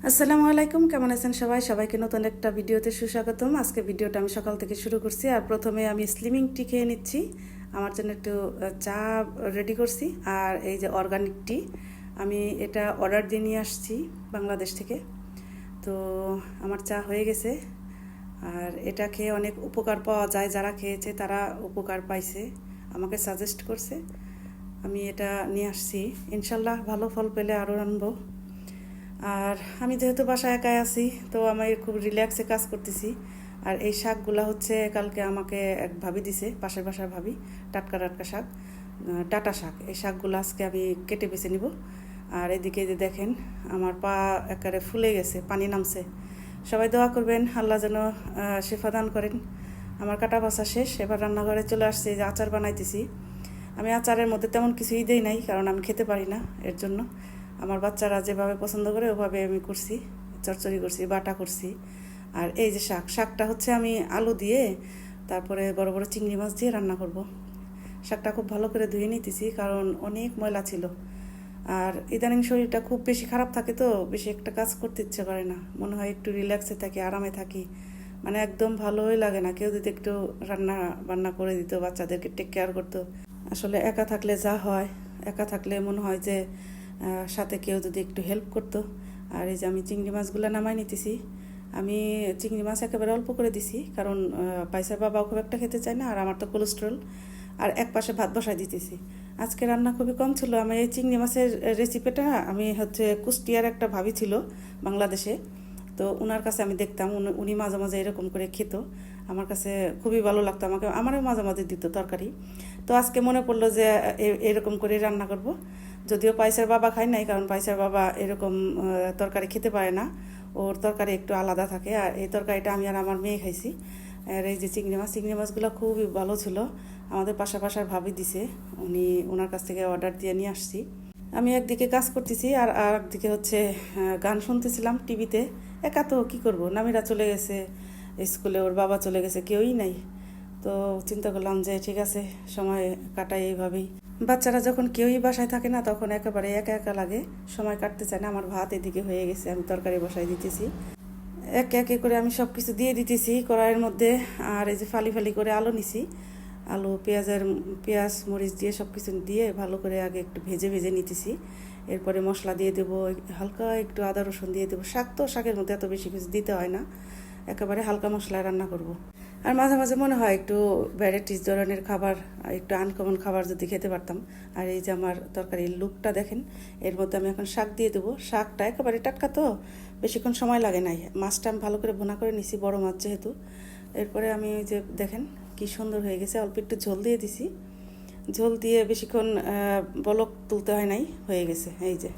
আসসালামু আলাইকুম, কেমন আছেন সবাই? সবাইকে নতুন একটা ভিডিওতে সুস্বাগতম। আজকে ভিডিওটা আমি সকাল থেকে শুরু করছি। আর প্রথমে আমি স্লিমিং টি খেয়ে নিচ্ছি। আমার জন্য একটু চা রেডি করছি। আর এই যে অর্গানিক টি, আমি এটা অর্ডার দিয়ে নিয়ে আসছি বাংলাদেশ থেকে। তো আমার চা হয়ে গেছে। আর এটা খেয়ে অনেক উপকার পাওয়া যায়, যারা খেয়েছে তারা উপকার পাইছে, আমাকে সাজেস্ট করছে। আমি এটা নিয়ে আসছি, ইনশাল্লাহ ভালো ফল পেলে আরও আনবো। আর আমি যেহেতু বাসায় একাই আছি, তো আমি খুব রিল্যাক্সে কাজ করতেছি। আর এই শাকগুলা হচ্ছে কালকে আমাকে এক ভাবি দিছে, পাশের বাসার ভাবি, টাটকা টাটকা শাক, ডাঁটা শাক। এই শাকগুলো আজকে আমি কেটে বেছে নিব। আর এদিকে যে দেখেন, আমার পা একেবারে ফুলে গেছে, পানি নামছে। সবাই দোয়া করবেন, আল্লাহ যেন শেফা দান করেন। আমার কাটা বাছা শেষ, এবার রান্নাঘরে চলে আসছে, যে আচার বানাইতেছি। আমি আচারের মধ্যে তেমন কিছুই দেই নাই, কারণ আমি খেতে পারি না, এর জন্য। আমার বাচ্চারা যেভাবে পছন্দ করে ওভাবে আমি করছি, চচ্চড়ি করছি, বাটা করছি। আর এই যে শাকটা হচ্ছে আমি আলু দিয়ে, তারপরে বড় বড় চিংড়ি মাছ দিয়ে রান্না করব। শাকটা খুব ভালো করে ধুয়ে নিতেছি, কারণ অনেক ময়লা ছিল। আর ইদানিং শরীরটা খুব বেশি খারাপ থাকে, তো বেশি একটা কাজ করতে ইচ্ছে করে না, মনে হয় একটু রিল্যাক্সে থাকি, আরামে থাকি। মানে একদম ভালোই লাগে না কেউ যদি একটু রান্না বান্না করে দিত, বাচ্চাদেরকে টেক কেয়ার করতো। আসলে একা থাকলে যা হয়, একা থাকলে মনে হয় যে সাথে কেউ যদি একটু হেল্প করতো। আর এই যে আমি চিংড়ি মাছগুলো নামাই নিতেছি। আমি চিংড়ি মাছ একেবারে অল্প করে দিছি, কারণ পাইসার বাবাও খুব একটা খেতে চায় না, আর আমার তো কোলেস্ট্রল। আর এক পাশে ভাত বসাই দিতেছি। আজকে রান্না খুবই কম ছিল। আমি এই চিংড়ি মাছের রেসিপিটা আমি হচ্ছে কুষ্টিয়ার একটা ভাবি ছিল বাংলাদেশে, তো ওনার কাছে আমি দেখতাম, উনি মাঝে মাঝে এরকম করে খেত। আমার কাছে খুবই ভালো লাগতো, আমারও মাঝে মাঝে দিত তরকারি। তো আজকে মনে পড়লো যে এরকম করে রান্না করব। যদিও পাইসার বাবা খায় নাই, কারণ পাইসার বাবা এরকম তরকারি খেতে পারে না, ওর তরকারি একটু আলাদা থাকে। আর এই তরকারিটা আমি আর আমার মেয়ে খাইছি। আর এই যে চিংড়ি মাছগুলো খুবই ভালো ছিল, আমাদের পাশাপাশার ভাবি দিছে, ওনার কাছ থেকে অর্ডার দিয়ে নিয়ে আসছি। আমি একদিকে কাজ করতেছি, আর একদিকে হচ্ছে গান শুনতেছিলাম টিভিতে। একা তো কী করবো, নামিরা চলে গেছে স্কুলে, ওর বাবা চলে গেছে, কেউই নাই। তো চিন্তা করলাম যে ঠিক আছে, সময় কাটাই এইভাবেই। বাচ্চারা যখন কেউই বাসায় থাকে না, তখন একেবারে একা একা লাগে, সময় কাটতে চায় না। আমার ভাত এদিকে হয়ে গেছে, আমি তরকারি বসাই দিতেছি। একে একে করে আমি সব কিছু দিয়ে দিতেছি কড়াইয়ের মধ্যে। আর এই যে ফালি ফালি করে আলু নিছি, আলু পেঁয়াজ মরিচ দিয়ে সব কিছু দিয়ে ভালো করে আগে একটু ভেজে ভেজে নিতেছি। এরপরে মশলা দিয়ে দেবো, হালকা একটু আদা রসুন দিয়ে দেবো। শাকের মধ্যে এত বেশি কিছু দিতে হয় না, একেবারে হালকা মশলায় রান্না করব। আর মাঝে মাঝে মনে হয় একটু ভ্যারাইটিস ধরনের খাবার, একটু আনকমন খাবার যদি খেতে পারতাম। আর এই যে আমার তরকারির লুকটা দেখেন, এর মধ্যে আমি এখন শাক দিয়ে দেবো। শাকটা একেবারে টাটকা, তো বেশিক্ষণ সময় লাগে নাই। মাছটা আমি ভালো করে ভুনা করে নিছি, বড় মাছ যেহেতু। এরপরে আমি ওই যে দেখেন কি সুন্দর হয়ে গেছে, অল্প একটু ঝোল দিয়ে দিছি। ঝোল দিয়ে বেশিক্ষণ বলক তুলতে হয় নাই, হয়ে গেছে। এই যে